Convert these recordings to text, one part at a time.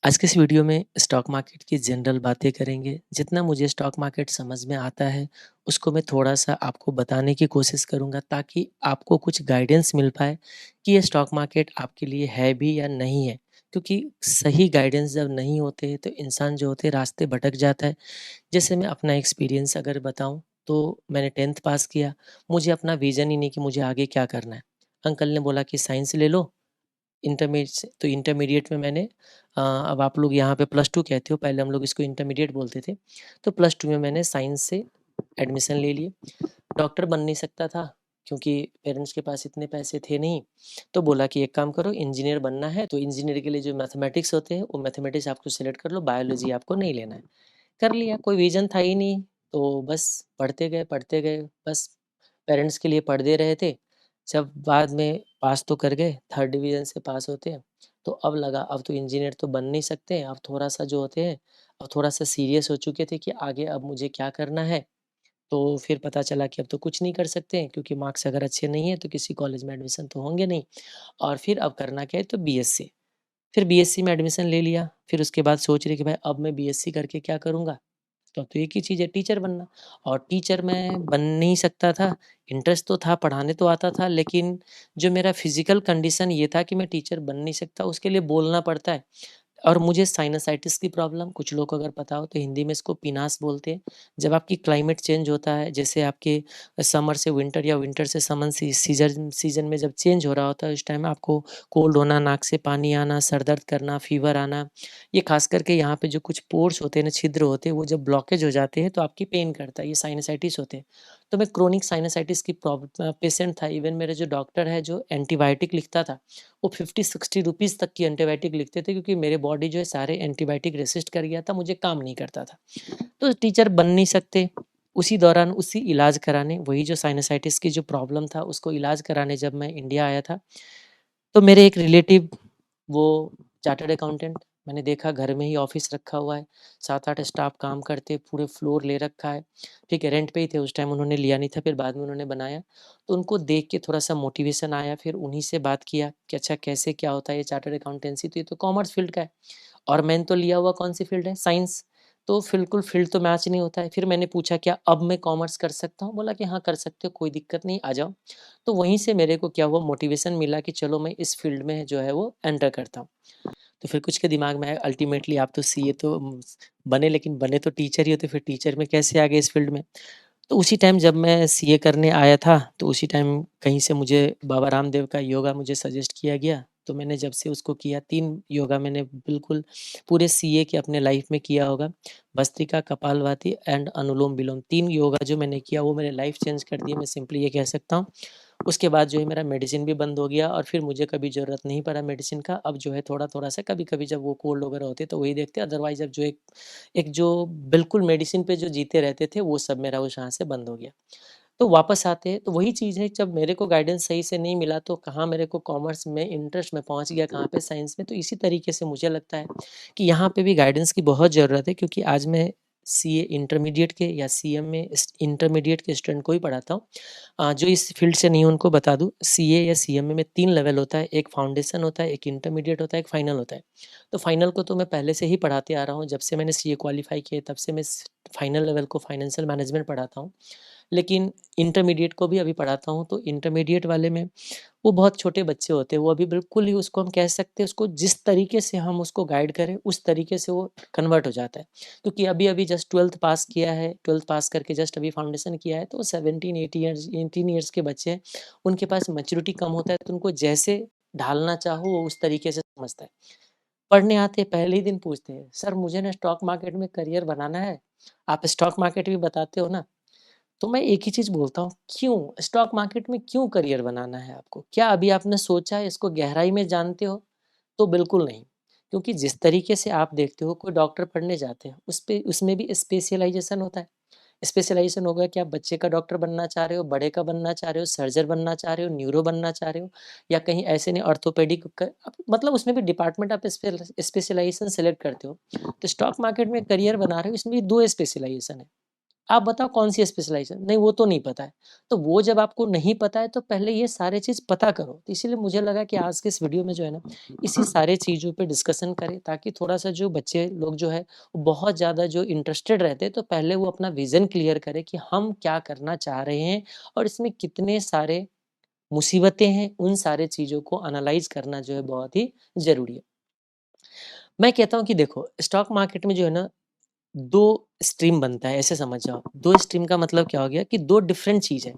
आज के इस वीडियो में स्टॉक मार्केट की जनरल बातें करेंगे। जितना मुझे स्टॉक मार्केट समझ में आता है, उसको मैं थोड़ा-सा आपको बताने की कोशिश करूँगा ताकि आपको कुछ गाइडेंस मिल पाए कि ये स्टॉक मार्केट आपके लिए है भी या नहीं है। क्योंकि सही गाइडेंस जब नहीं होते हैं, तो इंसान जो होते हैं रास्ते भटक जाता है। जैसे मैं अपना एक्सपीरियंस अगर बताऊँ, तो मैंने 10th पास किया, मुझे अपना विज़न ही नहीं कि मुझे आगे क्या करना है। अंकल ने बोला कि साइंस ले लो, इंटरमीडिएट से तो इंटरमीडिएट में मैंने अब आप लोग यहाँ पे प्लस 2 कहते हो, पहले हम लोग इसको इंटरमीडिएट बोलते थे। तो प्लस 2 में मैंने साइंस से एडमिशन ले लिए। डॉक्टर बन नहीं सकता था क्योंकि पेरेंट्स के पास इतने पैसे थे नहीं। तो बोला कि एक काम करो, इंजीनियर बनना है तो इंजीनियर के लिए जो मैथमेटिक्स होते हैं, वो मैथमेटिक्स आपको सेलेक्ट कर लो, बायोलॉजी आपको नहीं लेना है। कर लिया, कोई विज़न था ही नहीं, तो बस पढ़ते गए, बस पेरेंट्स के लिए पढ़ दे रहे थे। जब बाद में पास तो कर गए, 3rd डिवीज़न से पास होते हैं, तो अब लगा अब तो इंजीनियर तो बन नहीं सकते, अब थोड़ा-सा जो होते हैं, अब थोड़ा-सा सीरियस हो चुके थे कि आगे अब मुझे क्या करना है। तो फिर पता चला कि अब तो कुछ नहीं कर सकते हैं क्योंकि मार्क्स अगर अच्छे नहीं हैं, तो किसी कॉलेज में एडमिशन तो होंगे नहीं और फिर अब करना क्या है तो बीएससी। फिर बीएससी में एडमिशन ले लिया, फिर उसके बाद सोच रहे कि भाई अब मैं बीएससी करके क्या करूँगा? तो अब तो एक ही चीज़ है टीचर बनना और टीचर मैं बन नहीं सकता था। इंटरेस्ट तो था, पढ़ाने तो आता था लेकिन जो मेरा फ़िज़िकल कंडीशन ये था कि मैं टीचर बन नहीं सकता, उसके लिए बोलना पड़ता है। और मुझे साइनसाइटिस की प्रॉब्लम कुछ लोग को अगर पता हो तो हिंदी में इसको पिनास बोलते हैं। जब आपकी क्लाइमेट चेंज होता है जैसे आपके समर से विंटर या विंटर से समन सीज़न सीज़न में जब चेंज हो रहा होता है उस टाइम आपको कोल्ड होना, नाक से पानी आना, सर दर्द करना, फ़ीवर आना, ये ख़ास करके यहाँ पे जो कुछ पोर्स होते हैं ना, छिद्र होते हैं, वो जब ब्लॉकेज हो जाते हैं तो आपकी पेन करता है, ये साइनसाइटिस होते हैं। तो मैं क्रोनिक साइनसाइटिस की पेशेंट था। इवन मेरे जो डॉक्टर है जो एंटीबायोटिक लिखता था वो 50-60 रुपीज़ तक की एंटीबायोटिक लिखते थे क्योंकि मेरे बॉडी जो है सारे एंटीबायोटिक रेसिस्ट कर गया था, मुझे काम नहीं करता था। तो टीचर बन नहीं सकते, उसी दौरान उसी इलाज कराने वही जो साइनसाइटिस की जो प्रॉब्लम था उसको इलाज कराने जब मैं इंडिया आया था, तो मेरे एक रिलेटिव वो चार्टर्ड अकाउंटेंट मैंने देखा घर में ही ऑफ़िस रखा हुआ है, 7-8 स्टाफ काम करते, पूरे फ्लोर ले रखा है, ठीक है, रेंट पे ही थे उस टाइम उन्होंने लिया नहीं था फिर बाद में उन्होंने बनाया। तो उनको देख के थोड़ा-सा मोटिवेशन आया फिर उन्हीं से बात किया कि अच्छा कैसे क्या होता है ये चार्टर्ड अकाउंटेंसी तो ये तो कॉमर्स फ़ील्ड का है और मैंने तो लिया हुआ कौन-सी फ़ील्ड है साइंस। तो बिल्कुल फ़ील्ड तो मैच नहीं होता है। फिर मैंने पूछा क्या अब मैं कॉमर्स कर सकता हूँ? बोला कि हाँ कर सकते हो कोई दिक्कत नहीं आ जाओ। तो वहीं से मेरे को क्या हुआ मोटिवेशन मिला कि चलो मैं इस फ़ील्ड में जो है वो एंटर करता हूँ। तो फिर कुछ के दिमाग में आया अल्टीमेटली आप तो सीए तो बने लेकिन बने तो टीचर ही हो तो फिर टीचर में कैसे आ गए इस फ़ील्ड में? तो उसी टाइम जब मैं सीए करने आया था, तो उसी टाइम कहीं से मुझे बाबा रामदेव का योगा मुझे सजेस्ट किया गया। तो मैंने जब से उसको किया 3 योगा मैंने बिल्कुल पूरे सीए के अपने लाइफ़ में किया होगा। भस्त्रिका, कपालभाति एंड अनुलोम-विलोम 3 योगा जो मैंने किया वो मेरे लाइफ़ चेंज कर दी, मैं सिंपली ये कह सकता हूँ। उसके बाद जो है मेरा मेडिसिन भी बंद हो गया और फिर मुझे कभी ज़रूरत नहीं पड़ा मेडिसिन का। अब जो है थोड़ा-थोड़ा सा कभी-कभी जब वो कोल्ड वगैरह होते हैं तो वही देखते हैं अदरवाइज़ अब जो एक एक जो बिल्कुल मेडिसिन पे जो जीते रहते थे वो सब मेरा उस यहाँ से बंद हो गया। तो वापस आते हैं तो वही चीज़ है जब मेरे को गाइडेंस सही से नहीं मिला तो कहाँ मेरे को कॉमर्स में इंटरेस्ट में पहुँच गया, कहाँ पे साइंस में। तो इसी तरीके से मुझे लगता है कि यहाँ पे भी गाइडेंस की बहुत ज़रूरत है क्योंकि आज मैं सीए इंटरमीडिएट के या सीएमए इंटरमीडिएट के स्टूडेंट को ही पढ़ाता हूँ। जो इस फील्ड से नहीं है उनको बता दूँ सीए या सीएमए में 3 लेवल होता है, एक फाउंडेशन होता है, एक इंटरमीडिएट होता है, एक फाइनल होता है। तो फाइनल को तो मैं पहले से ही पढ़ाते आ रहा हूँ, जब से मैंने सीए क्वालीफाई किया तब से मैं फाइनल लेवल को फाइनेंशियल मैनेजमेंट पढ़ाता हूँ। लेकिन इंटरमीडिएट को भी अभी पढ़ाता हूँ, तो इंटरमीडिएट वाले में वो बहुत छोटे बच्चे होते हैं, वो अभी बिल्कुल ही उसको हम कह सकते हैं उसको जिस तरीके से हम उसको गाइड करें, उस तरीके से वो कन्वर्ट हो जाता है। क्योंकि अभी-अभी जस्ट 12th पास किया है, 12th पास करके जस्ट अभी फाउंडेशन किया है, तो 17 इयर्स के बच्चे हैं, उनके पास मैच्योरिटी कम होता है, तो उनको जैसे ढालना चाहो, वो उस तरीके से समझता है। पढ़ने आते हैं, पहले ही दिन पूछते हैं, "सर मुझे ना स्टॉक मार्केट में करियर बनाना है, आप स्टॉक मार्केट भी बताते हो ना?" तो मैं एक ही चीज़ बोलता हूँ, क्यों? स्टॉक मार्केट में क्यों करियर बनाना है आपको? क्या अभी आपने सोचा है, इसको गहराई में जानते हो? तो बिल्कुल नहीं, क्योंकि जिस तरीके से आप देखते हो कोई डॉक्टर पढ़ने जाते हैं, उसमें भी स्पेशलाइज़ेशन होता है। स्पेशलाइज़ेशन हो गया कि आप बच्चे का डॉक्टर बनना चाह रहे हो, बड़े का बनना चाह रहे हो, सर्जन बनना चाह रहे हो, न्यूरो बनना चाह रहे हो या कहीं ऐसे नहीं ऑर्थोपेडिक मतलब उसमें भी डिपार्टमेंट आप स्पेशलाइज़ेशन सेलेक्ट करते हो। तो स्टॉक मार्केट में करियर बना रहे हो, इसमें भी 2 स्पेशलाइज़ेशन है। आप बताओ कौन-सी स्पेशलाइज़ेशन? नहीं, वो तो नहीं पता है। तो वो जब आपको नहीं पता है तो पहले ये सारे चीज़ पता करो। तो इसीलिए मुझे लगा कि आज के इस वीडियो में जो है ना, इसी सारे चीज़ों पे डिस्कशन करें ताकि थोड़ा-सा जो बच्चे लोग जो है, वो बहुत ज़्यादा जो इंटरेस्टेड रहते हैं तो पहले वो अपना विज़न क्लियर करें कि हम क्या करना चाह रहे हैं और इसमें कितने सारे मुसीबतें हैं, उन सारे चीज़ों को एनालाइज़ करना जो है बहुत ही ज़रूरी है। मैं कहता हूँ कि देखो, स्टॉक मार्केट में जो है ना 2 स्ट्रीम बनता है, ऐसे समझ जाओ। 2 स्ट्रीम का मतलब क्या हो गया कि 2 डिफरेंट चीज़ है।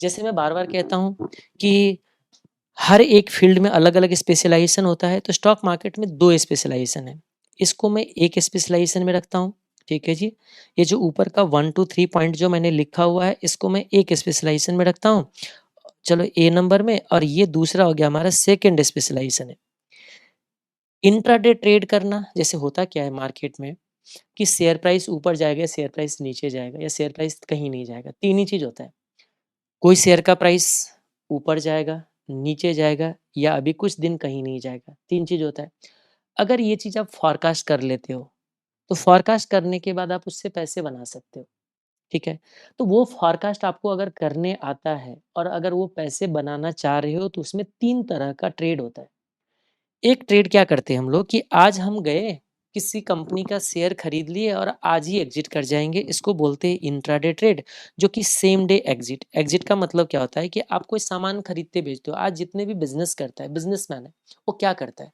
जैसे मैं बार-बार कहता हूँ कि हर एक फ़ील्ड में अलग-अलग स्पेशलाइज़ेशन होता है, तो स्टॉक मार्केट में 2 स्पेशलाइज़ेशन है। इसको मैं एक स्पेशलाइज़ेशन में रखता हूँ, ठीक है जी। ये जो ऊपर का 1 टू 3 पॉइंट जो मैंने लिखा हुआ है, इसको मैं एक स्पेशलाइज़ेशन में रखता हूँ। चलो ए नंबर में और ये दूसरा हो गया हमारा सेकंड स्पेशलाइज़ेशन है। इंट्राडे ट्रेड करना, जैसे होता क्या है मार्केट में कि शेयर प्राइस ऊपर जाएगा, शेयर प्राइस नीचे जाएगा या शेयर प्राइस कहीं नहीं जाएगा, 3 ही चीज़ होता है। कोई शेयर का प्राइस ऊपर जाएगा, नीचे जाएगा या अभी कुछ दिन कहीं नहीं जाएगा, 3 चीज़ होता है। अगर ये चीज़ आप फ़ॉरकास्ट कर लेते हो, तो फ़ॉरकास्ट करने के बाद आप उससे पैसे बना सकते हो, ठीक है? तो वो फ़ॉरकास्ट आपको अगर करने आता है और अगर वो पैसे बनाना चाह रहे हो, तो उसमें 3 तरह का ट्रेड होता है। एक ट्रेड क्या करते हैं हम लोग कि आज हम गए, किसी कंपनी का शेयर खरीद लिए और आज ही एग्ज़िट कर जाएँगे, इसको बोलते हैं इंट्राडे ट्रेड, जो कि सेम डे एग्ज़िट। एग्ज़िट का मतलब क्या होता है कि आप कोई सामान खरीदते बेचते हो, आज जितने भी बिज़नेस करता है, बिज़नेसमैन है, वो क्या करता है?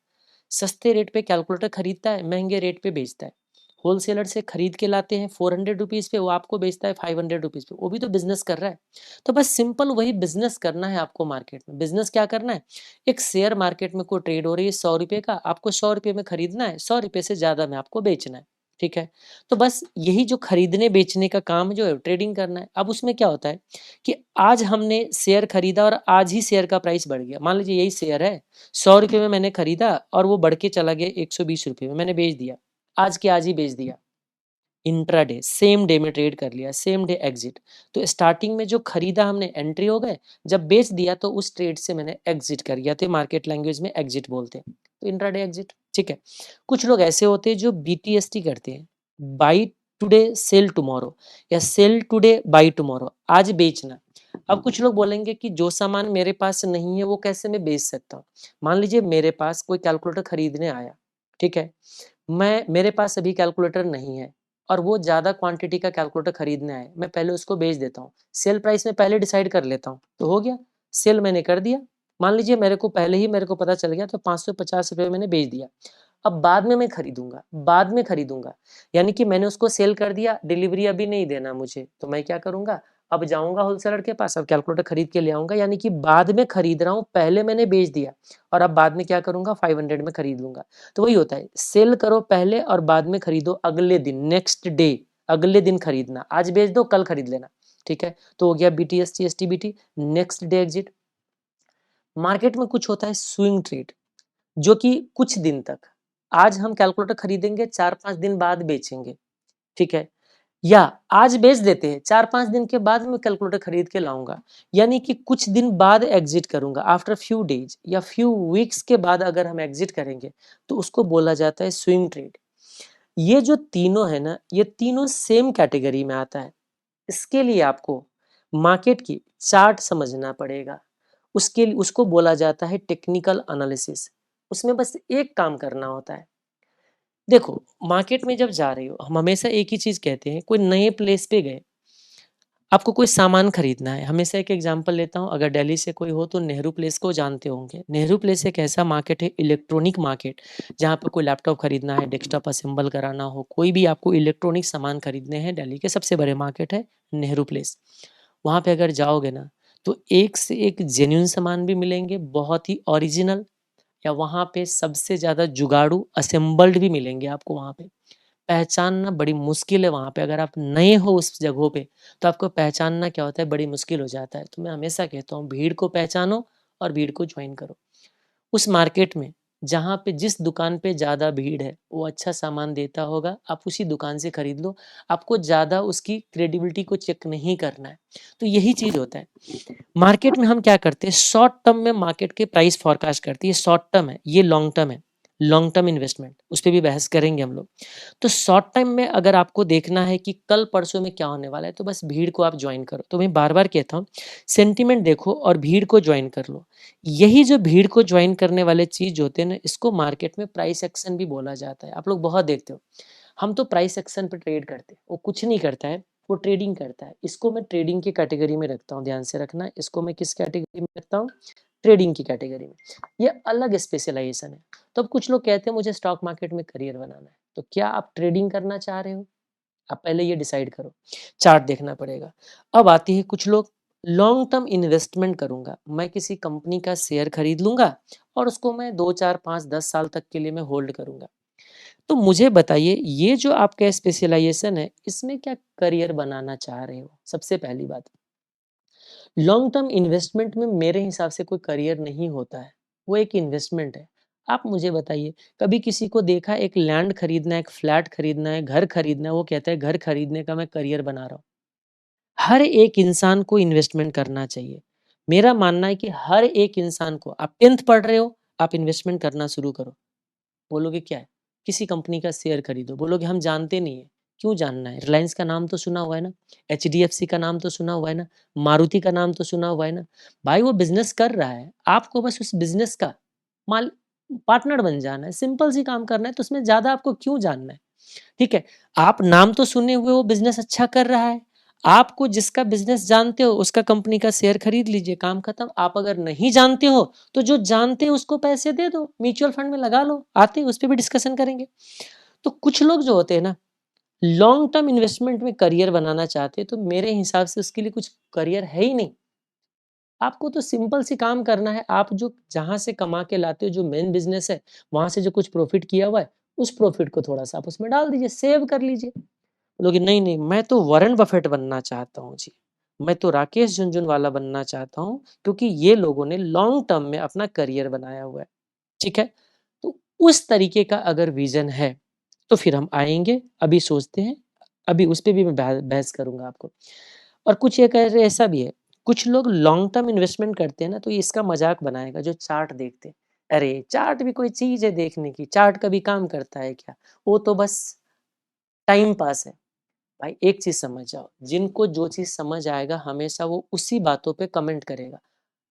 सस्ते रेट पे कैलकुलेटर खरीदता है, महँगे रेट पे बेचता है। होलसेलर से खरीद के लाते हैं ₹400 पे, वो आपको बेचता है ₹500 पे, वो भी तो बिज़नेस कर रहा है। तो बस सिंपल वही बिज़नेस करना है आपको मार्केट में। बिज़नेस क्या करना है? एक शेयर मार्केट में कोई ट्रेड हो रही है ₹100 का, आपको ₹100 में खरीदना है, ₹100 से ज़्यादा में आपको बेचना है, ठीक है? तो बस यही जो खरीदने-बेचने का काम जो है ट्रेडिंग करना है। अब उसमें क्या होता है कि आज हमने शेयर खरीदा और आज ही शेयर का प्राइस बढ़ गया। मान लीजिए यही शेयर है, ₹100 में मैंने खरीदा और वो बढ़ के चला गया ₹120 में, मैंने बेच दिया। आज के आज ही बेच दिया। इंट्राडे सेम डे में ट्रेड कर लिया, सेम डे एग्जिट। तो स्टार्टिंग में जो खरीदा हमने एंट्री हो गए, जब बेच दिया तो उस ट्रेड से मैंने एग्जिट कर लिया, तो मार्केट लैंग्वेज में एग्जिट बोलते हैं। तो इंट्राडे एग्जिट, ठीक है। कुछ लोग ऐसे होते हैं जो बीटीएसटी करते हैं, बाई टुडे सेल टुमारो या सेल टुडे बाई टुमारो, आज बेचना। अब कुछ लोग बोलेंगे कि जो सामान मेरे पास नहीं है वो कैसे मैं बेच सकता हूँ। मान लीजिए मेरे पास कोई कैलकुलेटर खरीदने आया, ठीक है। मैं मेरे पास अभी कैलकुलेटर नहीं है और वो ज़्यादा क्वांटिटी का कैलकुलेटर खरीदने आए, मैं पहले उसको बेच देता हूँ। सेल प्राइस मैं पहले डिसाइड कर लेता हूँ, तो हो गया, सेल मैंने कर दिया। मान लीजिए मेरे को पता चल गया तो ₹550 मैंने बेच दिया। अब बाद में मैं खरीदूँगा, बाद में खरीदूँगा, यानी कि मैंने उसको सेल कर दिया, डिलीवरी अभी नहीं देना मुझे, तो मैं क्या करूँगा, अब जाऊँगा होलसेलर के पास, अब कैलकुलेटर खरीद के ले आऊँगा, यानी कि बाद में खरीद रहा हूँ, पहले मैंने बेच दिया और अब बाद में क्या करूँगा 500 में खरीद लूँगा। तो वही होता है, सेल करो पहले और बाद में खरीदो अगले दिन, नेक्स्ट डे, अगले दिन खरीदना। आज बेच दो, कल खरीद लेना, ठीक है? तो हो गया BTST, STBT, next day exit. Market में कुछ होता है स्विंग ट्रेड, जो कि कुछ दिन तक, आज हम कैलकुलेटर खरीदेंगे, 4-5 दिन बाद बेचेंगे, ठीक है? या आज बेच देते हैं, 4-5 दिन के बाद मैं कैलकुलेटर खरीद के लाऊँगा। यानी कि कुछ दिन बाद एग्ज़िट करूँगा, आफ्टर फ्यू डेज़ या फ्यू वीक्स के बाद अगर हम एग्ज़िट करेंगे, तो उसको बोला जाता है स्विंग ट्रेड। ये जो तीनों है ना, ये तीनों सेम कैटेगरी में आता है। इसके लिए आपको मार्केट की चार्ट समझना पड़ेगा। उसके लिए उसको बोला जाता है टेक्निकल एनालिसिस। उसमें बस एक काम करना होता है। देखो, मार्केट में जब जा रहे हो, हम हमेशा एक ही चीज़ कहते हैं, कोई नए प्लेस पे गए, आपको कोई सामान खरीदना है। हमेशा एक एग्ज़ाम्पल लेता हूँ, अगर दिल्ली से कोई हो तो नेहरू प्लेस को जानते होंगे। नेहरू प्लेस एक ऐसा मार्केट है, इलेक्ट्रॉनिक मार्केट, जहाँ पे कोई लैपटॉप खरीदना है, डेस्कटॉप असेंबल कराना हो, कोई भी आपको इलेक्ट्रॉनिक सामान खरीदने हैं, दिल्ली के सबसे बड़े मार्केट है नेहरू प्लेस। वहाँ पे अगर जाओगे ना, तो एक से एक जेन्युइन सामान भी मिलेंगे, बहुत ही ओरिजिनल, या वहाँ पे सबसे ज़्यादा जुगाड़ू असेंबल्ड भी मिलेंगे आपको वहाँ पे। पहचानना बड़ी मुश्किल है वहाँ पे, अगर आप नए हो उस जगहों पे, तो आपको पहचानना क्या होता है बड़ी मुश्किल हो जाता है। तो मैं हमेशा कहता हूँ भीड़ को पहचानो और भीड़ को जॉइन करो। उस मार्केट में जहाँ पे जिस दुकान पे ज़्यादा भीड़ है, वो अच्छा सामान देता होगा, आप उसी दुकान से खरीद लो। आपको ज़्यादा उसकी क्रेडिबिलिटी को चेक नहीं करना है। तो यही चीज़ होता है। मार्केट में हम क्या करते हैं, शॉर्ट टर्म में मार्केट के प्राइस फोरकास्ट करती है, शॉर्ट टर्म है, ये लॉन्ग टर्म है। लॉन्ग टर्म इन्वेस्टमेंट, उस पे भी बहस करेंगे हम लोग। तो शॉर्ट टाइम में अगर आपको देखना है कि कल परसों में क्या होने वाला है, तो बस भीड़ को आप जॉइन करो। तो मैं बार-बार कहता हूँ, सेंटिमेंट देखो और भीड़ को जॉइन कर लो। यही जो भीड़ को जॉइन करने वाले चीज़ होते हैं ना, इसको मार्केट में प्राइस एक्शन भी बोला जाता है। आप लोग बहुत देखते हो। हम तो प्राइस एक्शन पे ट्रेड करते हैं, वो कुछ नहीं करता है, वो ट्रेडिंग करता है। इसको मैं ट्रेडिंग की कैटेगरी में रखता हूँ, ध्यान से रखना। इसको मैं किस कैटेगरी में रखता हूँ? ट्रेडिंग की कैटेगरी में। ये अलग स्पेशलाइजेशन है। तो अब कुछ लोग कहते हैं मुझे स्टॉक मार्केट में करियर बनाना है, तो क्या आप ट्रेडिंग करना चाह रहे हो? आप पहले ये डिसाइड करो। चार्ट देखना पड़ेगा। अब आती है कुछ लोग, लॉन्ग टर्म इन्वेस्टमेंट करूँगा, मैं किसी कंपनी का शेयर खरीद लूँगा और उसको मैं 2, 4, 5, 10 साल तक के लिए मैं होल्ड करूँगा। तो मुझे बताइए, ये जो आपका स्पेशलाइजेशन है, इसमें क्या करियर बनाना चाह रहे हो? सबसे पहली बात। लॉन्ग टर्म इन्वेस्टमेंट में मेरे हिसाब से कोई करियर नहीं होता है, वो एक इन्वेस्टमेंट है। आप मुझे बताइए, कभी किसी को देखा एक लैंड खरीदना है, एक फ्लैट खरीदना है, घर खरीदना है, वो कहता है घर खरीदने का मैं करियर बना रहा हूँ। हर एक इंसान को इन्वेस्टमेंट करना चाहिए। मेरा मानना है कि हर एक इंसान को, आप 10th पढ़ रहे हो, आप इन्वेस्टमेंट करना शुरू करो। बोलोगे क्या है? किसी कंपनी का शेयर खरीदो। बोलोगे हम जानते नहीं है। क्यों जानना है? रिलायंस का नाम तो सुना हुआ है ना? एचडीएफसी का नाम तो सुना हुआ है ना? मारुति का नाम तो सुना हुआ है ना? भाई वो बिज़नेस कर रहा है, आपको बस उस बिज़नेस का माल पार्टनर बन जाना है, सिंपल सी काम करना है, तो उसमें ज़्यादा आपको क्यों जानना है? ठीक है? आप नाम तो सुने हुए वो बिज़नेस अच्छा कर रहा है। आपको जिसका बिज़नेस जानते हो उसका कंपनी का शेयर खरीद लीजिए, काम खत्म। आप अगर नहीं जानते हो तो जो जानते हैं उसको पैसे दे दो, म्यूचुअल फंड में लगा लो, आते हैं उस पे भी डिस्कशन करेंगे। तो कुछ लोग जो होते हैं ना, लॉन्ग टर्म इन्वेस्टमेंट में करियर बनाना चाहते हैं, तो मेरे हिसाब से उसके लिए कुछ करियर है ही नहीं। आपको तो सिंपल सी काम करना है, आप जो जहाँ से कमा के लाते हो, जो मेन बिज़नेस है, वहाँ से जो कुछ प्रॉफ़िट किया हुआ है, उस प्रॉफ़िट को थोड़ा-सा आप उसमें डाल दीजिए, सेव कर लीजिए। बोलोगे नहीं, नहीं मैं तो वॉरेन बफेट बनना चाहता हूँ जी। मैं तो राकेश झुनझुनवाला बनना चाहता हूँ, क्योंकि ये लोगों ने लॉन्ग टर्म में अपना करियर बनाया हुआ है। ठीक है? तो उस तरीके का अगर विज़न है, तो फिर हम आएँगे, अभी सोचते हैं, अभी उस पे भी मैं बहस करूँगा आपको। और कुछ एक ऐसा भी है, कुछ लोग लॉन्ग टर्म इन्वेस्टमेंट करते हैं ना, तो ये इसका मज़ाक बनाएगा जो चार्ट देखते हैं। अरे! चार्ट भी कोई चीज़ है देखने की, चार्ट कभी काम करता है क्या? वो तो बस टाइम पास है। भाई एक चीज़ समझ जाओ, जिनको जो चीज़ समझ आएगा हमेशा वो उसी बातों पे कमेंट करेगा।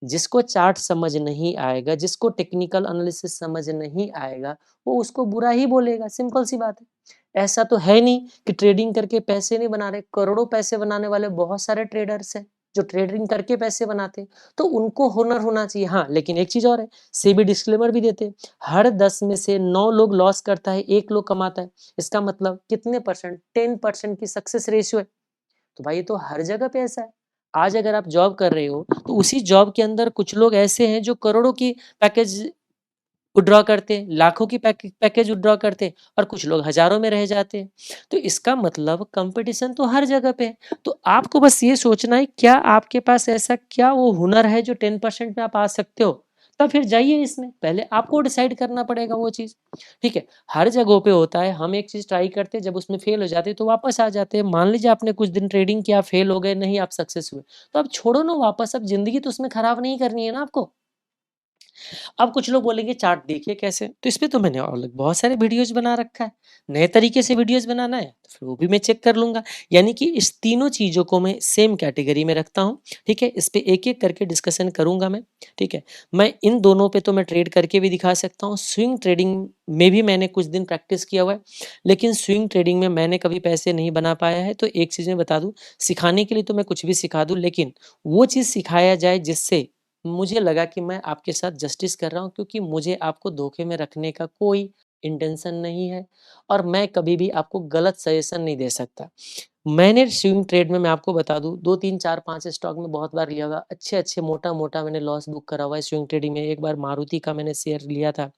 जिसको चार्ट समझ नहीं आएगा, जिसको टेक्निकल एनालिसिस समझ नहीं आएगा, वो उसको बुरा ही बोलेगा, सिंपल सी बात है। ऐसा तो है नहीं कि ट्रेडिंग करके पैसे नहीं बना रहे, करोड़ों पैसे बनाने वाले बहुत सारे ट्रेडर्स हैं, जो ट्रेडिंग करके पैसे बनाते हैं, तो उनको हुनर होना चाहिए। हाँ, लेकिन एक चीज़ और है, सेबी डिस्क्लेमर भी देते हैं, हर 10 में से 9 लोग लॉस करता है, 1 लोग कमाता है। इसका मतलब कितने परसेंट? 10% की सक्सेस रेशियो है। तो भाई ये तो हर जगह पे ऐसा है। आज अगर आप जॉब कर रहे हो, तो उसी जॉब के अंदर कुछ लोग ऐसे हैं जो करोड़ों की पैकेज विथड्रॉ करते हैं, लाखों की पैकेज विथड्रॉ करते हैं और कुछ लोग हज़ारों में रह जाते हैं। तो इसका मतलब कॉम्पिटिशन तो हर जगह पे है। तो आपको बस ये सोचना है, क्या आपके पास ऐसा क्या वो हुनर है जो 10% में आप आ सकते हो? तब फिर जाइए इसमें, पहले आपको डिसाइड करना पड़ेगा वो चीज़। ठीक है? हर जगहों पे होता है, हम एक चीज़ ट्राई करते हैं, जब उसमें फेल हो जाते हैं तो वापस आ जाते हैं। मान लीजिए आपने कुछ दिन ट्रेडिंग किया, फेल हो गए, नहीं आप सक्सेस हुए, तो अब छोड़ो ना वापस, अब ज़िंदगी तो उसमें खराब नहीं करनी है ना आपको। अब कुछ लोग बोलेंगे चार्ट देखिए कैसे, तो इस पे तो मैंने और बहुत सारे वीडियोज़ बना रखा है। नए तरीके से वीडियोज़ बनाना है, तो फिर वो भी मैं चेक कर लूँगा। यानी कि इस तीनों चीज़ों को मैं सेम कैटेगरी में रखता हूँ, ठीक है? इस पे एक-एक करके डिस्कशन करूँगा मैं, ठीक है? मैं इन दोनों पे तो मैं ट्रेड करके भी दिखा सकता हूँ, स्विंग ट्रेडिंग में भी मैंने कुछ दिन प्रैक्टिस किया हुआ है, लेकिन स्विंग ट्रेडिंग में मैंने कभी पैसे नहीं बना पाया है। तो एक चीज़ मैं बता दूँ, सिखाने के लिए तो मैं कुछ भी सिखा दूँ, लेकिन वो चीज़ सिखाया जाए जिससे मुझे लगा कि मैं आपके साथ जस्टिस कर रहा हूँ, क्योंकि मुझे आपको धोखे में रखने का कोई इंटेंशन नहीं है और मैं कभी भी आपको गलत सजेशन नहीं दे सकता। मैंने स्विंग ट्रेड में मैं आपको बता दूँ 2, 3, 4, 5 स्टॉक में बहुत बार लिया होगा। अच्छे-अच्छे मोटा-मोटा मैंने लॉस बुक करा हुआ है स्विंग ट्रेडिंग में। एक बार मारुति का मैंने शेयर लिया था।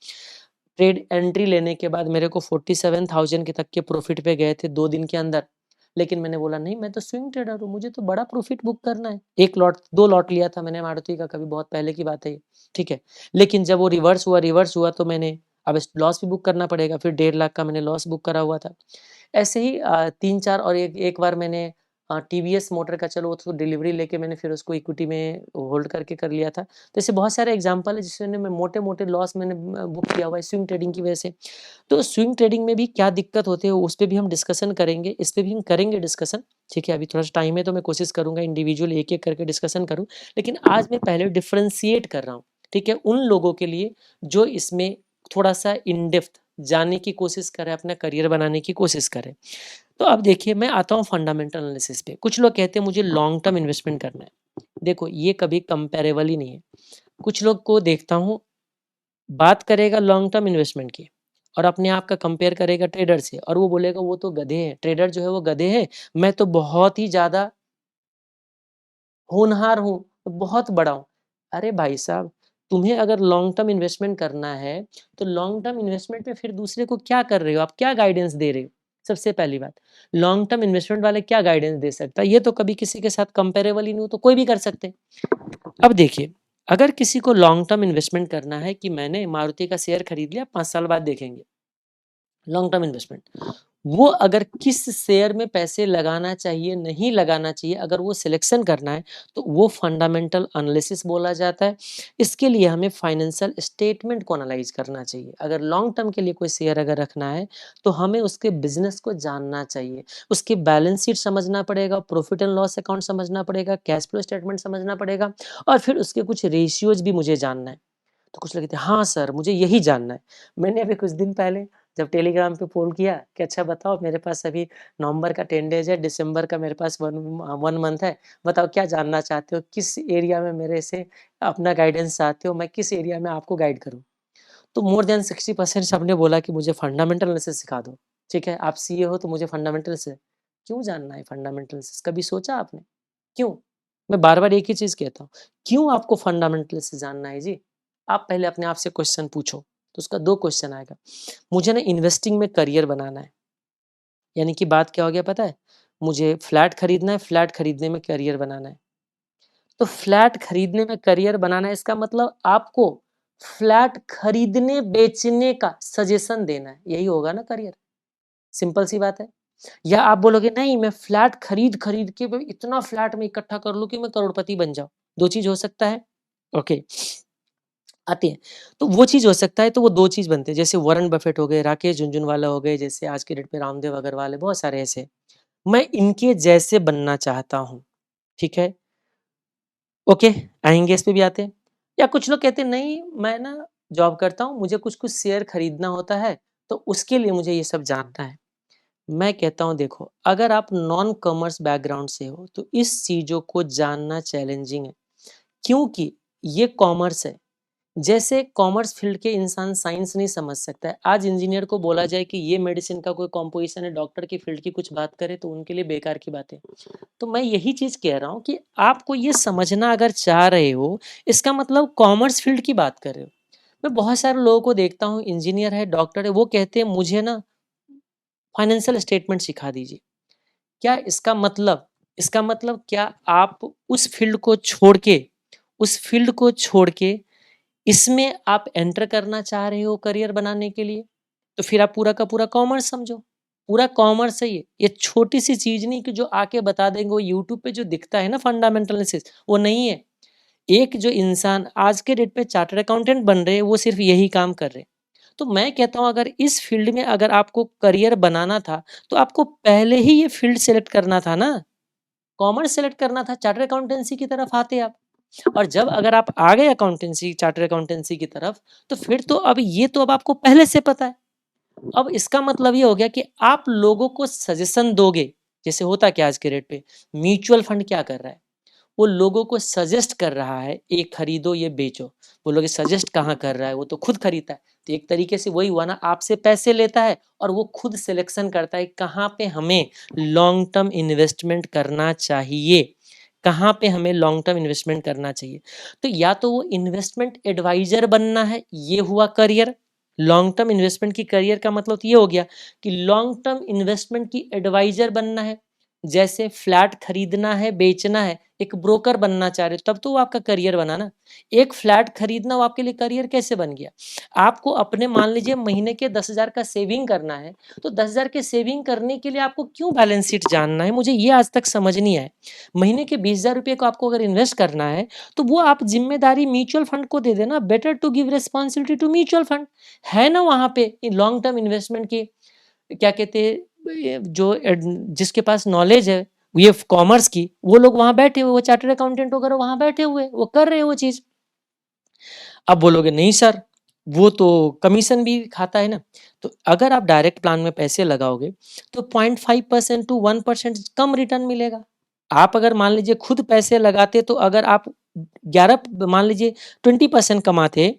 ट्रेड एंट्री लेने के बाद मेरे को 47,000 के तक के प्रॉफिट पे गए थे 2 दिन के अंदर। लेकिन मैंने बोला नहीं, मैं तो स्विंग ट्रेडर हूँ, मुझे तो बड़ा प्रॉफिट बुक करना है। 1 लॉट 2 लॉट लिया था मैंने मारुति का, कभी बहुत पहले की बात है ये, ठीक है। लेकिन जब वो रिवर्स हुआ तो मैंने अब इस लॉस भी बुक करना पड़ेगा, फिर 1.5 लाख का मैंने लॉस बुक करा हुआ था। ऐसे ही 3-4 और एक एक बार मैंने टीवीएस मोटर का, चलो वो तो डिलीवरी लेके मैंने फिर उसको इक्विटी में होल्ड करके कर लिया था। तो ऐसे बहुत सारे एग्जांपल है जिसमें मैं मोटे-मोटे लॉस मैंने बुक किया हुआ है स्विंग ट्रेडिंग की वजह से। तो स्विंग ट्रेडिंग में भी क्या दिक्कत होती है उस पे भी हम डिस्कशन करेंगे, इस पे भी हम करेंगे डिस्कशन, ठीक है? अभी थोड़ा-सा टाइम है तो मैं कोशिश करूँगा इंडिविजुअल एक-एक करके डिस्कशन करूँ। लेकिन आज मैं पहले डिफरेंशिएट कर रहा हूँ, ठीक है? उन लोगों के लिए जो इसमें थोड़ा-सा इन डेप्थ जानने की कोशिश करें, अपना करियर बनाने की कोशिश करें। तो अब देखिए मैं आता हूँ फंडामेंटल एनालिसिस पे। कुछ लोग कहते हैं मुझे लॉन्ग टर्म इन्वेस्टमेंट करना है। देखो ये कभी कंपैरेबल ही नहीं है। कुछ लोग को देखता हूँ बात करेगा लॉन्ग टर्म इन्वेस्टमेंट की और अपने आप का कंपेयर करेगा ट्रेडर से और वो बोलेगा वो तो गधे हैं, ट्रेडर जो है वो गधे हैं, मैं तो बहुत ही ज़्यादा होनहार हूँ, बहुत बड़ा हूँ। अरे भाई साहब, तुम्हें अगर लॉन्ग टर्म इन्वेस्टमेंट करना है, तो लॉन्ग टर्म इन्वेस्टमेंट में फिर दूसरे को क्या कर रहे हो? आप क्या गाइडेंस दे रहे हो? सबसे पहली बात, लॉन्ग टर्म इन्वेस्टमेंट वाले क्या गाइडेंस दे सकता है? ये तो कभी किसी के साथ कंपेरेबल ही नहीं हो, तो कोई भी कर सकते हैं। अब देखिए, अगर किसी को लॉन्ग टर्म इन्वेस्टमेंट करना है कि मैंने मारुति का शेयर खरीद लिया, 5 साल बाद देखेंगे। Long term investment. वो अगर किस शेयर में पैसे लगाना चाहिए, नहीं लगाना चाहिए, अगर वो सिलेक्शन करना है, तो वो फंडामेंटल एनालिसिस बोला जाता है। इसके लिए हमें फाइनेंशियल स्टेटमेंट को एनालाइज़ करना चाहिए। अगर लॉन्ग टर्म के लिए कोई शेयर अगर रखना है, तो हमें उसके बिज़नेस को जानना चाहिए। उसकी बैलेंस शीट समझना पड़ेगा, प्रॉफिट एंड लॉस अकाउंट समझना पड़ेगा, कैश फ्लो स्टेटमेंट समझना पड़ेगा और फिर उसके कुछ रेशियोज़ भी मुझे जानना है। तो कुछ लोग कहते हैं, हाँ सर, मुझे यही जानना है। मैंने अभी कुछ दिन पहले जब टेलीग्राम पे पोल किया कि अच्छा बताओ मेरे पास अभी नवंबर का 10 डेज़ है, दिसंबर का मेरे पास 1 मंथ है। बताओ क्या जानना चाहते हो? किस एरिया में मेरे से अपना गाइडेंस चाहते हो? मैं किस एरिया में आपको गाइड करूँ? तो मोर देन 60% सबने बोला कि मुझे फंडामेंटल एनालिसिस सिखा दो। ठीक है, आप सीए हो तो मुझे फंडामेंटल से क्यों जानना है फंडामेंटल एनालिसिस? कभी सोचा आपने? क्यों? मैं बार-बार एक ही चीज़ कहता हूँ, क्यों आपको फंडामेंटल से जानना है जी? आप पहले अपने आप से क्वेश्चन पूछो, तो उसका 2 क्वेश्चन आएगा। मुझे ना इन्वेस्टिंग में करियर बनाना है, यानी कि बात क्या हो गया पता है? मुझे फ्लैट खरीदना है, फ्लैट खरीदने में करियर बनाना है। तो फ्लैट खरीदने में करियर बनाना है इसका मतलब आपको फ्लैट खरीदने बेचने का सजेशन देना है, यही होगा ना करियर? सिंपल सी बात है। या आप बोलोगे नहीं मैं फ्लैट खरीद-खरीद के मैं इतना फ्लैट में इकट्ठा कर लूँ कि मैं करोड़पति बन जाऊँ। 2 चीज़ हो सकता है? ओके, आती है। तो वो चीज़ हो सकता है तो वो 2 चीज़ बनते हैं। जैसे वॉरेन बफेट हो गए, राकेश झुनझुनवाला हो गए, जैसे आज की डेट में रामदेव अग्रवाल है, बहुत सारे ऐसे। मैं इनके जैसे बनना चाहता हूँ, ठीक है? ओके, आएँगे इस पे भी आते हैं। या कुछ लोग कहते हैं नहीं मैं ना जॉब करता हूँ, मुझे कुछ-कुछ शेयर खरीदना होता है, तो उसके लिए मुझे ये सब जानना है। मैं कहता हूँ देखो, अगर आप नॉन कॉमर्स बैकग्राउंड से हो, तो इस चीज़ों को जानना चैलेंजिंग है, क्योंकि ये कॉमर्स है। जैसे कॉमर्स फील्ड के इंसान साइंस नहीं समझ सकता है। आज इंजीनियर को बोला जाए कि ये मेडिसिन का कोई कॉम्पोजिशन है, डॉक्टर की फील्ड की कुछ बात करे तो उनके लिए बेकार की बात है। तो मैं यही चीज़ कह रहा हूँ कि आपको ये समझना अगर चाह रहे हो, इसका मतलब कॉमर्स फील्ड की बात कर रहे हो। मैं बहुत सारे लोगों को देखता हूँ इंजीनियर है, डॉक्टर है, वो कहते हैं मुझे ना फाइनेंशियल स्टेटमेंट सिखा दीजिए। क्या इसका मतलब क्या आप उस फील्ड को छोड़ के इसमें आप एंटर करना चाह रहे हो करियर बनाने के लिए? तो फिर आप पूरा का पूरा कॉमर्स समझो। पूरा कॉमर्स है ये छोटी-सी चीज़ नहीं कि जो आके बता देंगे वो यूट्यूब पे जो दिखता है ना फंडामेंटल एनालिसिस वो नहीं है। एक जो इंसान आज के डेट पे चार्टर्ड अकाउंटेंट बन रहे हैं वो सिर्फ़ यही काम कर रहे हैं। तो मैं कहता हूँ अगर इस फील्ड में अगर आपको करियर बनाना था, तो आपको पहले ही ये फील्ड सेलेक्ट करना था ना। कॉमर्स सेलेक्ट करना था, चार्टर्ड अकाउंटेंसी की तरफ आते आप। और जब अगर आप आ गए अकाउंटेंसी चार्टर्ड अकाउंटेंसी की तरफ, तो फिर तो अब ये तो अब आपको पहले से पता है। अब इसका मतलब ये हो गया कि आप लोगों को सजेशन दोगे। जैसे होता क्या आज के डेट पे, म्यूचुअल फंड क्या कर रहा है? वो लोगों को सजेस्ट कर रहा है, ये खरीदो, ये बेचो। वो लोग सजेस्ट कहाँ कर रहा है? वो तो खुद खरीदता है। तो एक तरीके से वही हुआ ना, आपसे पैसे लेता है और वो खुद सिलेक्शन करता है कहाँ पे हमें लॉन्ग टर्म इन्वेस्टमेंट करना चाहिए। कहाँ पे हमें लॉन्ग टर्म इन्वेस्टमेंट करना चाहिए। तो या तो वो इन्वेस्टमेंट एडवाइज़र बनना है, ये हुआ करियर। लॉन्ग टर्म इन्वेस्टमेंट की करियर का मतलब तो ये हो गया कि लॉन्ग टर्म इन्वेस्टमेंट की एडवाइज़र बनना है। जैसे फ्लैट खरीदना है, बेचना है, एक ब्रोकर बनना चाह रहे हो, तब तो वो आपका करियर बना ना। एक फ्लैट खरीदना वो आपके लिए करियर कैसे बन गया? आपको अपने मान लीजिए महीने के 10,000 का सेविंग करना है, तो 10,000 के सेविंग करने के लिए आपको क्यों बैलेंस शीट जानना है? मुझे ये आज तक समझ नहीं आया। महीने के 20,000 रुपए को आपको अगर इन्वेस्ट करना है, तो वो आप ज़िम्मेदारी म्यूचुअल फंड को दे देना। Better to give responsibility to mutual fund. है ना वहाँ पे लॉन्ग टर्म इन्वेस्टमेंट की क्या कहते हैं, जो जिसके पास नॉलेज है ये कॉमर्स की, वो लोग वहां बैठे हुए, वो चार्टर्ड अकाउंटेंट वगैरह वहां बैठे हुए, वो कर रहे हैं वो चीज। अब बोलोगे नहीं सर, वो तो कमीशन भी खाता है ना। तो अगर आप डायरेक्ट प्लान में पैसे लगाओगे तो 0.5% टू 1% कम रिटर्न मिलेगा। आप अगर मान लीजिए खुद पैसे लगाते, तो अगर आप 11 मान लीजिए 20% कमाते,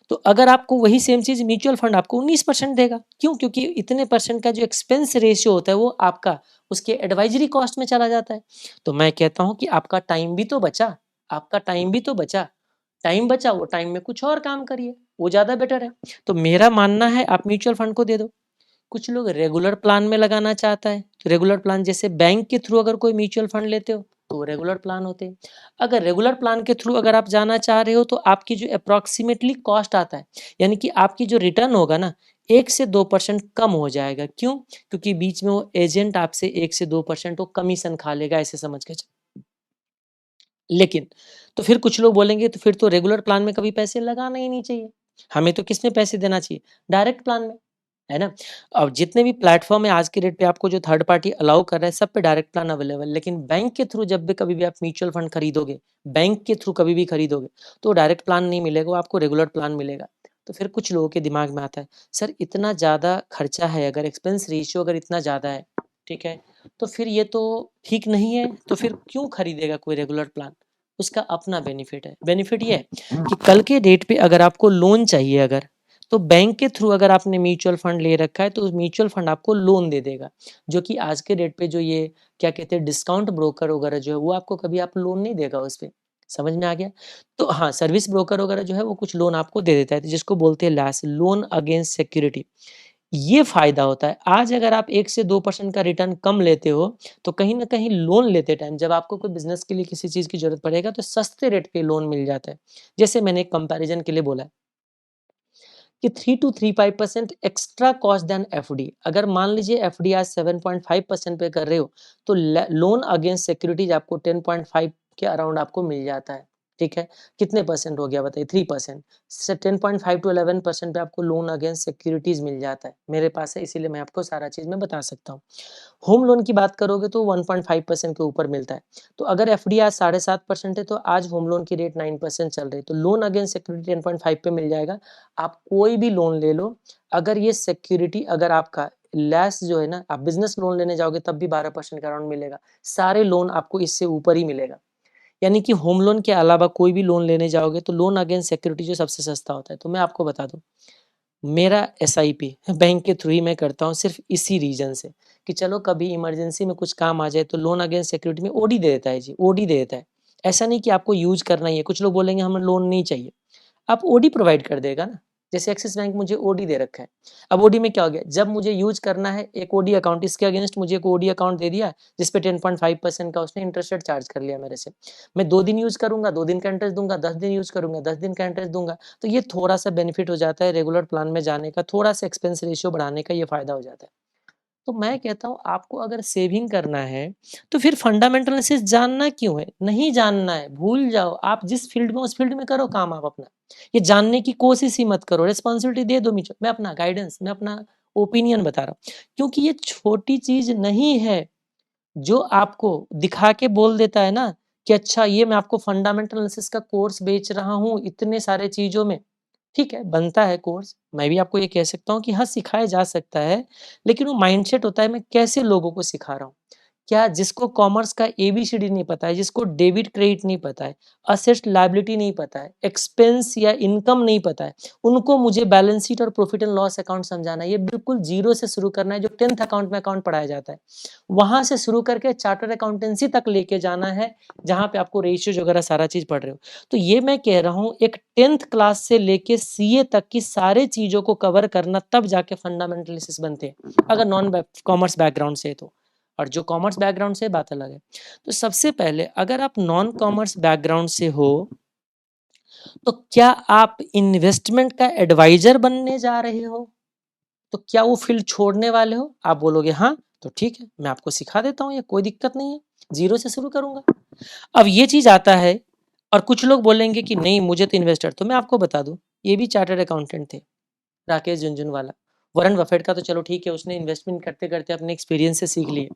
तो अगर आपको वही सेम चीज म्यूचुअल फंड आपको 19% देगा। क्यों? क्योंकि इतने परसेंट का जो एक्सपेंस रेशियो होता है वो आपका उसके एडवाइजरी कॉस्ट में चला जाता है। तो मैं कहता हूं कि आपका टाइम भी तो बचा, आपका टाइम भी तो बचा। टाइम बचा, वो टाइम में कुछ और काम करिए, वो ज्यादा बेटर है। तो मेरा मानना है आप म्यूचुअल फंड को दे दो। कुछ लोग रेगुलर प्लान में लगाना चाहता है, तो रेगुलर प्लान जैसे बैंक के थ्रू अगर कोई म्यूचुअल फंड लेते हो तो रेगुलर प्लान होते हैं। अगर रेगुलर प्लान के थ्रू अगर आप जाना चाह रहे हो, तो आपकी जो अप्रोक्सीमेटली कॉस्ट आता है, यानी कि आपकी जो रिटर्न होगा ना, 1 से 2% कम हो जाएगा। क्यों? क्योंकि बीच में वो एजेंट आपसे 1 से 2% वो कमीशन खा लेगा, ऐसे समझ के लेकिन तो फिर कुछ लोग बोलेंगे तो फिर तो रेगुलर प्लान में कभी पैसे लगाना ही नहीं चाहिए, हमें तो किसमें पैसे देना चाहिए? डायरेक्ट प्लान में, है ना? अब जितने भी प्लेटफॉर्म है आज के डेट पे आपको जो थर्ड पार्टी अलाउ कर रहा है, सब पे डायरेक्ट प्लान अवेलेबल। लेकिन बैंक के थ्रू जब भी कभी भी आप म्यूचुअल फंड खरीदोगे, बैंक के थ्रू कभी भी खरीदोगे, तो डायरेक्ट प्लान नहीं मिलेगा, वो आपको रेगुलर प्लान मिलेगा। तो फिर कुछ लोगों के दिमाग में आता है, सर इतना ज़्यादा खर्चा है, अगर एक्सपेंस रेशियो अगर इतना ज़्यादा है, ठीक है, तो फिर ये तो ठीक नहीं है, तो फिर क्यों खरीदेगा कोई रेगुलर प्लान? उसका अपना बेनिफिट है। बेनिफिट ये है कि कल के डेट पे अगर आपको लोन चाहिए, अगर तो बैंक के थ्रू अगर आपने म्यूचुअल फंड ले रखा है, तो उस म्यूचुअल फंड आपको लोन दे देगा। जो कि आज के डेट पे जो ये क्या कहते हैं डिस्काउंट ब्रोकर वगैरह जो है, वो आपको कभी आप लोन नहीं देगा उस पे। समझ में आ गया? तो हाँ, सर्विस ब्रोकर वगैरह जो है वो कुछ लोन आपको दे देता है, तो जिसको बोलते हैं लैस, लोन अगेंस्ट सिक्योरिटी। ये फ़ायदा होता है। आज अगर आप 1 से 2% का रिटर्न कम लेते हो, तो कहीं न कहीं लोन लेते टाइम जब आपको कोई बिज़नेस के लिए किसी चीज़ की ज़रूरत पड़ेगा, तो सस्ते रेट पे लोन मिल जाता है। जैसे मैंने एक कंपैरिज़न के लिए बोला है कि 3 to 3-5% extra cost than FD. अगर मान लीजिए एफडी आज 7.5% पे कर रहे हो, तो लोन अगेंस्ट सिक्योरिटीज आपको 10.5 के अराउंड आपको मिल जाता है। ठीक है, कितने परसेंट हो गया बताइए? 3%। 10.5 टू 11% पे आपको लोन अगेंस्ट सिक्योरिटीज मिल जाता है। मेरे पास है, इसीलिए मैं आपको सारा चीज मैं बता सकता हूँ। होम लोन की बात करोगे तो 1.5% के ऊपर मिलता है। तो अगर एफडी आज 7.5% है, तो आज होम लोन की रेट 9% चल रही है, तो लोन अगेंस्ट सिक्योरिटी 10.5 पे मिल जाएगा। आप कोई भी लोन ले लो, अगर ये सिक्योरिटी अगर आपका लेस जो है ना, आप बिजनेस लोन लेने जाओगे तब भी 12% का अराउंड मिलेगा। सारे लोन आपको इससे ऊपर ही मिलेगा। यानी कि होम लोन के अलावा कोई भी लोन लेने जाओगे तो लोन अगेंस्ट सिक्योरिटी जो सबसे सस्ता होता है। तो मैं आपको बता दूं, मेरा एसआईपी बैंक के थ्रू ही मैं करता हूँ, सिर्फ इसी रीजन से कि चलो कभी इमरजेंसी में कुछ काम आ जाए, तो लोन अगेंस्ट सिक्योरिटी में ओडी दे देता है जी, ओडी दे देता है। ऐसा नहीं कि आपको यूज करना ही है। कुछ लोग बोलेंगे हमें लोन नहीं चाहिए, आप ओडी प्रोवाइड कर देगा ना। जैसे एक्सिस बैंक मुझे ओडी दे रखा है। अब ओडी में क्या हो गया, जब मुझे यूज करना है एक ओडी अकाउंट, इसके अगेंस्ट मुझे एक ओडी अकाउंट दे दिया, जिसपे 10.5% का उसने इंटरेस्ट रेट चार्ज कर लिया मेरे से। मैं 2 दिन यूज करूंगा, 2 दिन का इंटरेस्ट दूंगा, 10 दिन यूज करूंगा, 10 दिन का इंटरेस्ट दूंगा। तो ये थोड़ा सा बेनिफिट हो जाता है रेगुलर प्लान में जाने का, थोड़ा सा एक्सपेंस रेशियो बढ़ाने का ये फायदा हो जाता है। तो मैं कहता हूँ आपको अगर सेविंग करना है, तो फिर फंडामेंटल एनालिसिस जानना क्यों है? नहीं जानना है, भूल जाओ। आप जिस फील्ड में, उस फील्ड में करो काम आप अपना। ये जानने की कोशिश ही मत करो, रिस्पॉन्सिबिलिटी दे दो मुझे। मैं अपना गाइडेंस, मैं अपना ओपिनियन बता रहा हूँ। क्योंकि ये छोटी चीज़ नहीं है, जो आपको दिखा के बोल देता है ना कि अच्छा ये मैं आपको फंडामेंटल एनालिसिस का कोर्स बेच रहा हूँ इतने सारे चीज़ों में। ठीक है, बनता है कोर्स। मैं भी आपको ये कह सकता हूँ कि हाँ, सिखाया जा सकता है, लेकिन वो माइंडसेट होता है मैं कैसे लोगों को सिखा रहा हूँ। क्या जिसको कॉमर्स का एबीसीडी नहीं पता है, जिसको डेबिट क्रेडिट नहीं पता है, असेट लायबिलिटी नहीं पता है, एक्सपेंस या इनकम नहीं पता है, उनको मुझे बैलेंस शीट और प्रॉफिट एंड लॉस अकाउंट समझाना है। ये बिल्कुल जीरो से शुरू करना है, जो 10th अकाउंट में अकाउंट पढ़ाया जाता है। वहां से शुरू करके चार्टर्ड अकाउंटेंसी तक लेके जाना है, जहां पे आपको रेशियोज वगैरह सारा चीज पढ़ रहे हो। तो ये मैं कह रहा हूँ, एक 10th क्लास से लेके सीए तक की सारे चीजों को कवर करना, तब जाके फंडामेंटल एनालिसिस बनते हैं, अगर नॉन कॉमर्स बैकग्राउंड से है तो। और जो कॉमर्स बैकग्राउंड से बात अलग है। तो सबसे पहले अगर आप नॉन कॉमर्स बैकग्राउंड से हो, तो क्या आप इन्वेस्टमेंट का एडवाइज़र बनने जा रहे हो? तो क्या वो फ़ील्ड छोड़ने वाले हो? आप बोलोगे हाँ, तो ठीक है, मैं आपको सिखा देता हूँ, ये कोई दिक्कत नहीं है, ज़ीरो से शुरू करूँगा। अब ये चीज़ आता है और कुछ लोग बोलेंगे कि नहीं मुझे तो इन्वेस्टर, तो मैं आपको बता दूँ, ये भी चार्टर्ड अकाउंटेंट थे, राकेश झुनझुनवाला। वॉरेन बफेट का तो चलो ठीक है, उसने इन्वेस्टमेंट करते-करते अपने एक्सपीरियंस से सीख लिए।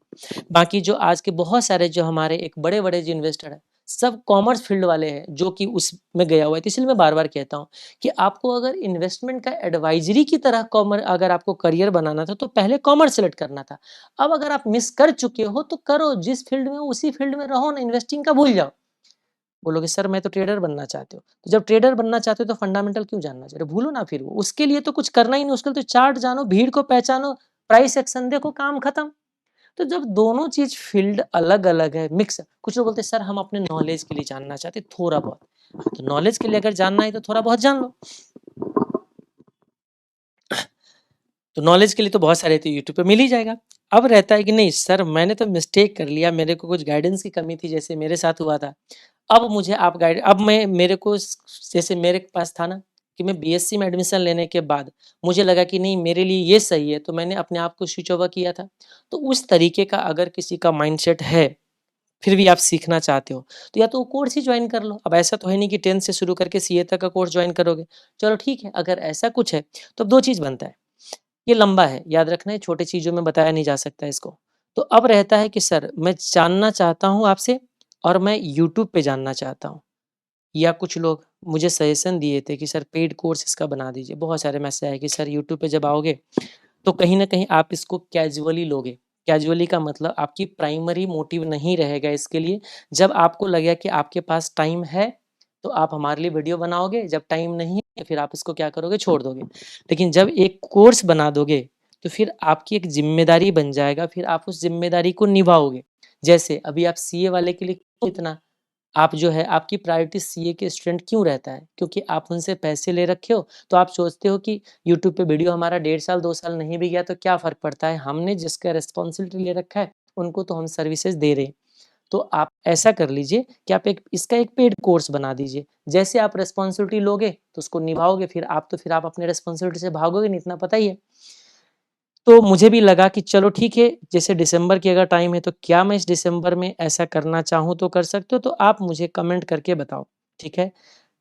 बाकी जो आज के बहुत सारे जो हमारे एक बड़े-बड़े जो इन्वेस्टर हैं, सब कॉमर्स फील्ड वाले हैं, जो कि उसमें गया हुआ है। तो इसलिए मैं बार-बार कहता हूँ कि आपको अगर इन्वेस्टमेंट का एडवाइज़री की तरह अगर आपको करियर बनाना था, तो पहले कॉमर्स सेलेक्ट करना था। अब अगर आप मिस कर चुके हो, तो करो, जिस फील्ड में हो, उसी फील्ड में रहो ना, इन्वेस्टिंग का भूल जाओ। बोलोगे सर मैं तो ट्रेडर बनना चाहते हो। तो जब ट्रेडर बनना चाहते हो तो फंडामेंटल क्यों जानना चाह रहे हो? भूलो ना फिर वो। उसके लिए तो कुछ करना ही नहीं, उसके लिए तो चार्ट जानो, भीड़ को पहचानो, प्राइस एक्शन देखो, काम खत्म। तो जब दोनों चीज़ फ़ील्ड अलग-अलग है, मिक्स है, कुछ लोग बोलते हैं सर हम अपने नॉलेज के लिए जानना चाहते हैं थोड़ा बहुत। हाँ, तो नॉलेज के लिए अगर जानना है तो थोड़ा बहुत जान लो। तो नॉलेज के लिए तो बहुत सारे तो यूट्यूब पे मिल ही जाएगा। अब रहता है कि नहीं सर मैंने तो मिस्टेक कर लिया, मेरे को कुछ गाइडेंस की कमी थी जैसे मेरे साथ हुआ था। अब मुझे आप गाइड अब मैं मेरे को जैसे मेरे पास था ना कि मैं बीएससी में एडमिशन लेने के बाद मुझे लगा कि नहीं मेरे लिए ये सही है, तो मैंने अपने आप को स्विच ओवर किया था। तो उस तरीके का अगर किसी का माइंडसेट है, फिर भी आप सीखना चाहते हो, तो या तो वो कोर्स ही जॉइन कर लो। अब ऐसा तो है नहीं कि 10th से शुरू करके सीए तक का कोर्स जॉइन करोगे। चलो ठीक है, अगर ऐसा कुछ है, तो अब 2 चीज़ बनता है। ये लंबा है, याद रखना है, छोटे चीज़ों में बताया नहीं जा सकता इसको। तो अब रहता है कि सर मैं जानना चाहता हूँ आपसे और मैं यूट्यूब पे जानना चाहता हूँ। या कुछ लोग मुझे सजेशन दिए थे कि सर पेड कोर्स इसका बना दीजिए। बहुत सारे मैसेज आए कि सर यूट्यूब पे जब आओगे तो कहीं न कहीं आप इसको कैज़ुअली लोगे। कैज़ुअली का मतलब आपकी प्राइमरी मोटिव नहीं रहेगा इसके लिए। जब आपको लगेगा कि आपके पास टाइम है, तो आप हमारे लिए वीडियो बनाओगे, जब टाइम नहीं है फिर आप इसको क्या करोगे, छोड़ दोगे। लेकिन जब एक कोर्स बना दोगे, तो फिर आपकी एक ज़िम्मेदारी बन जाएगा, फिर आप उस ज़िम्मेदारी को निभाओगे। जैसे अभी आप सीए वाले के लिए क्यों इतना आप जो है आपकी प्रायोरिटी सीए के स्टूडेंट क्यों रहता है? क्योंकि आप उनसे पैसे ले रखे हो, तो आप सोचते हो कि यूट्यूब पे वीडियो हमारा 1.5 साल 2 साल नहीं भी गया तो क्या फ़र्क पड़ता है? हमने जिसका रिस्पॉन्सिबिलिटी ले रखा है, उनको तो हम सर्विसेज़ दे रहे हैं। तो आप ऐसा कर लीजिए कि आप एक इसका एक पेड कोर्स बना दीजिए। जैसे आप रिस्पॉन्सिबिलिटी लोगे, तो उसको निभाओगे, फिर आप अपने रिस्पॉन्सिबिलिटी से भागोगे नहीं, इतना पता ही है। तो मुझे भी लगा कि चलो ठीक है, जैसे दिसंबर की अगर टाइम है तो क्या मैं इस दिसंबर में ऐसा करना चाहूँ तो कर सकते हो? तो आप मुझे कमेंट करके बताओ, ठीक है?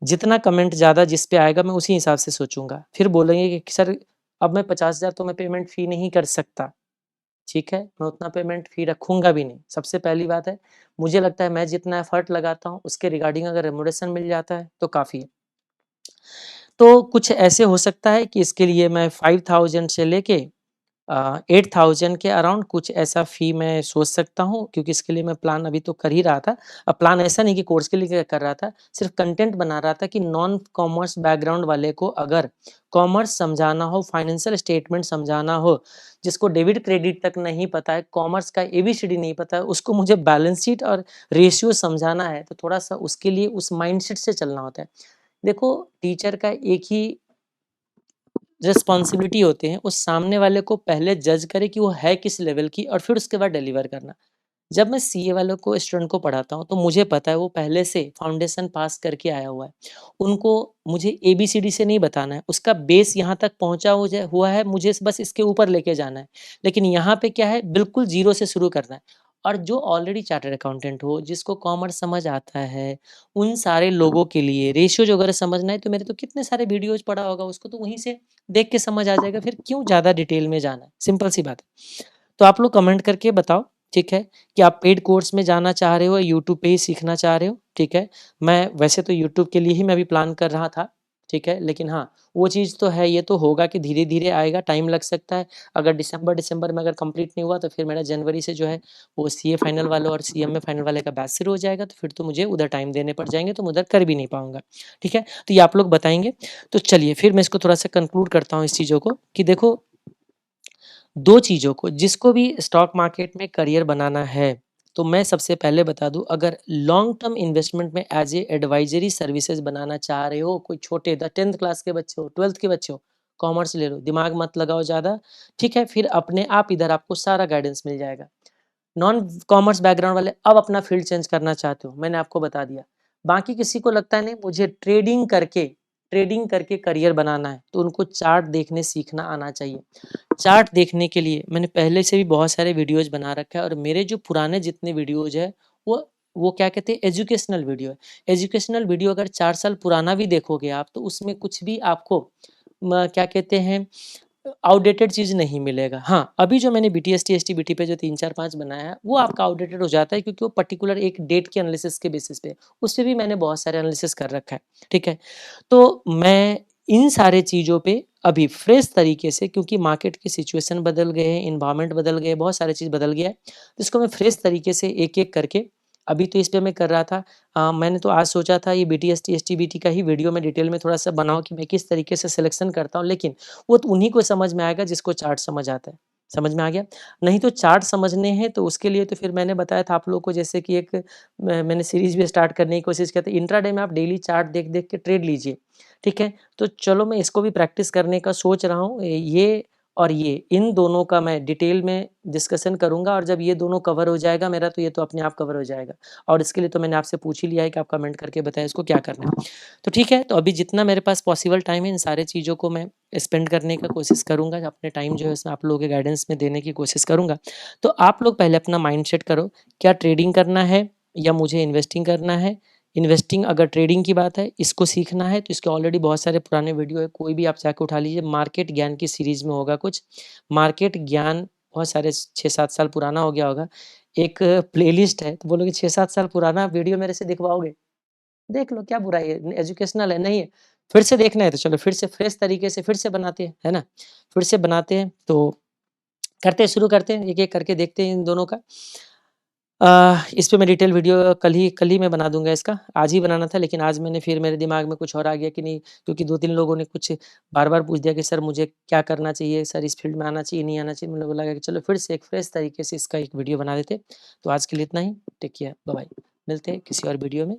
जितना कमेंट ज़्यादा जिस पे आएगा मैं उसी हिसाब से सोचूँगा। फिर बोलेंगे कि सर अब मैं 50,000 तो मैं पेमेंट फ़ी नहीं कर सकता, ठीक है? मैं उतना पेमेंट फ़ी रखूँगा भी नहीं। सबसे पहली बात है, मुझे लगता है मैं जितना एफ़र्ट लगाता हूँ उसके रिगार्डिंग अगर रेम्युनरेशन मिल जाता है तो काफ़ी है। तो कुछ ऐसे हो सकता है कि इसके लिए मैं 5000 से लेके 8000 के अराउंड कुछ ऐसा फ़ी मैं सोच सकता हूँ, क्योंकि इसके लिए मैं प्लान अभी तो कर ही रहा था। अब प्लान ऐसा नहीं कि कोर्स के लिए कर रहा था, सिर्फ़ कंटेंट बना रहा था कि नॉन कॉमर्स बैकग्राउंड वाले को अगर कॉमर्स समझाना हो, फाइनेंशियल स्टेटमेंट समझाना हो, जिसको डेबिट क्रेडिट तक नहीं पता है, कॉमर्स का एबीसीडी नहीं पता है, उसको मुझे बैलेंस शीट और रेशियो समझाना है, तो थोड़ा-सा उसके लिए उस माइंडसेट से चलना होता है। देखो, टीचर का एक ही रिस्पॉन्सिबिलिटी होते हैं, उस सामने वाले को पहले जज करे कि वो है किस लेवल की और फिर उसके बाद डिलीवर करना। जब मैं सीए वालों को स्टूडेंट को पढ़ाता हूँ, तो मुझे पता है वो पहले से फाउंडेशन पास करके आया हुआ है। उनको मुझे एबीसीडी से नहीं बताना है, उसका बेस यहाँ तक पहुँचा हुआ है, मुझे बस इसके ऊपर लेके जाना है। लेकिन यहाँ पे क्या है, बिल्कुल ज़ीरो से शुरू करना है। और जो ऑलरेडी चार्टर्ड अकाउंटेंट हो, जिसको कॉमर्स समझ आता है, उन सारे लोगों के लिए रेशियोज़ वगैरह समझना है, तो मेरे तो कितने सारे वीडियोज़ पड़ा होगा, उसको तो वहीं से देख के समझ आ जाएगा, फिर क्यों ज़्यादा डिटेल में जाना है, सिंपल सी बात है। तो आप लोग कमेंट करके बताओ, ठीक है, कि आप पेड कोर्स में जाना चाह रहे हो या यूट्यूब पे ही सीखना चाह रहे हो, ठीक है। मैं वैसे तो यूट्यूब के लिए ही मैं अभी प्लान कर रहा था, ठीक है, लेकिन हाँ, वो चीज़ तो है, ये तो होगा कि धीरे-धीरे आएगा, टाइम लग सकता है। अगर दिसंबर में अगर कंप्लीट नहीं हुआ तो फिर मेरा जनवरी से जो है वो सीए फाइनल वालों और सीएमए फाइनल वाले का बैच शुरू हो जाएगा, तो फिर तो मुझे उधर टाइम देने पड़ जाएँगे, तो मैं उधर कर भी नहीं पाऊँगा, ठीक है। तो ये आप लोग बताएँगे। तो चलिए फिर मैं इसको थोड़ा-सा कंक्लूड करता हूँ इस चीज़ों को कि देखो 2 चीज़ों को जिसको भी स्टॉक मार्केट में करियर बनाना है, तो मैं सबसे पहले बता दूँ, अगर लॉन्ग टर्म इन्वेस्टमेंट में एज़ ए एडवाइज़री सर्विसेज़ बनाना चाह रहे हो, कोई छोटे 10th क्लास के बच्चे हो, 12th के बच्चे हो, कॉमर्स ले लो, दिमाग मत लगाओ ज़्यादा, ठीक है? फिर अपने आप इधर आपको सारा गाइडेंस मिल जाएगा। नॉन कॉमर्स बैकग्राउंड वाले अब अपना फील्ड चेंज करना चाहते हो, मैंने आपको बता दिया। बाकी किसी को लगता है नहीं मुझे ट्रेडिंग करके करियर बनाना है, तो उनको चार्ट देखने सीखना आना चाहिए। चार्ट देखने के लिए मैंने पहले से भी बहुत सारे वीडियोस बना रखा है, और मेरे जो पुराने जितने वीडियोज है वो क्या कहते हैं, एजुकेशनल वीडियो है। एजुकेशनल वीडियो अगर 4 साल पुराना भी देखोगे आप, तो उसमें कुछ भी आपको क्या कहते हैं, आउटडेटेड चीज़ नहीं मिलेगा। हाँ, अभी जो मैंने बीटीएसटी, एसटीबीटी पे जो 3, 4, 5 बनाया है, वो आपका आउटडेटेड हो जाता है, क्योंकि वो पर्टिकुलर एक डेट के एनालिसिस के बेसिस पे, उसपे भी मैंने बहुत सारे एनालिसिस कर रखा है, ठीक है? तो मैं इन सारे चीज़ों पे अभी फ्रेश तरीके से, क्योंकि मार्केट की सिचुएशन बदल गए हैं, एनवायरनमेंट बदल गए, बहुत सारी चीज़ बदल गया है, तो इसको मैं फ्रेश तरीके से एक-एक करके अभी तो इस पे मैं कर रहा था। मैंने तो आज सोचा था ये बीटीएसटी, एसटीबीटी का ही वीडियो मैं डिटेल में थोड़ा-सा बनाऊँ कि मैं किस तरीके से सिलेक्शन करता हूँ, लेकिन वो तो उन्हीं को समझ में आएगा जिसको चार्ट समझ आता है। समझ में आ गया? नहीं तो चार्ट समझने हैं तो उसके लिए तो फिर मैंने बताया था आप लोगों को, जैसे कि एक मैंने सीरीज़ भी स्टार्ट करने की कोशिश किया था। इंट्राडे में आप डेली चार्ट देख-देख के ट्रेड लीजिए, ठीक है? तो चलो मैं इसको भी प्रैक्टिस करने का सोच रहा हूँ। ये और ये, इन दोनों का मैं डिटेल में डिस्कशन करूँगा, और जब ये दोनों कवर हो जाएगा मेरा, तो ये तो अपने आप कवर हो जाएगा। और इसके लिए तो मैंने आपसे पूछ ही लिया है कि आप कमेंट करके बताएँ इसको क्या करना है। तो ठीक है, तो अभी जितना मेरे पास पॉसिबल टाइम है इन सारी चीज़ों को मैं स्पेंड करने का कोशिश करूँगा, अपने टाइम जो है उसमें आप लोगों के गाइडेंस में देने की कोशिश करूँगा। तो आप लोग पहले अपना माइंडसेट करो, क्या ट्रेडिंग करना है या मुझे इन्वेस्टिंग करना है? इन्वेस्टिंग अगर ट्रेडिंग की बात है, इसको सीखना है, तो इसके ऑलरेडी बहुत सारे पुराने वीडियो है, कोई भी आप जाके उठा लीजिए, मार्केट ज्ञान की सीरीज़ में होगा कुछ। मार्केट ज्ञान बहुत सारे 6-7 साल पुराना हो गया होगा। एक प्लेलिस्ट है, तो बोलोगे 6-7 साल पुराना वीडियो मेरे से दिखवाओगे? देख लो, क्या बुराई है? एजुकेशनल है, नहीं है? फिर से देखना है तो चलो फिर से फ्रेश तरीके से फिर से बनाते हैं, है ना? फिर से बनाते हैं, तो शुरू करते हैं, एक-एक करके देखते हैं इन दोनों का। इस पे मैं डिटेल वीडियो कल ही मैं बना दूँगा इसका। आज ही बनाना था, लेकिन आज मैंने फिर मेरे दिमाग में कुछ और आ गया कि नहीं, क्योंकि 2-3 लोगों ने कुछ बार-बार पूछ दिया कि सर मुझे क्या करना चाहिए? सर इस फ़ील्ड में आना चाहिए, नहीं आना चाहिए? मुझे लगा कि चलो फिर से एक फ्रेश तरीके से इसका एक वीडियो बना देते हैं। तो आज के लिए इतना ही। Take care, bye-bye. मिलते हैं किसी और वीडियो में।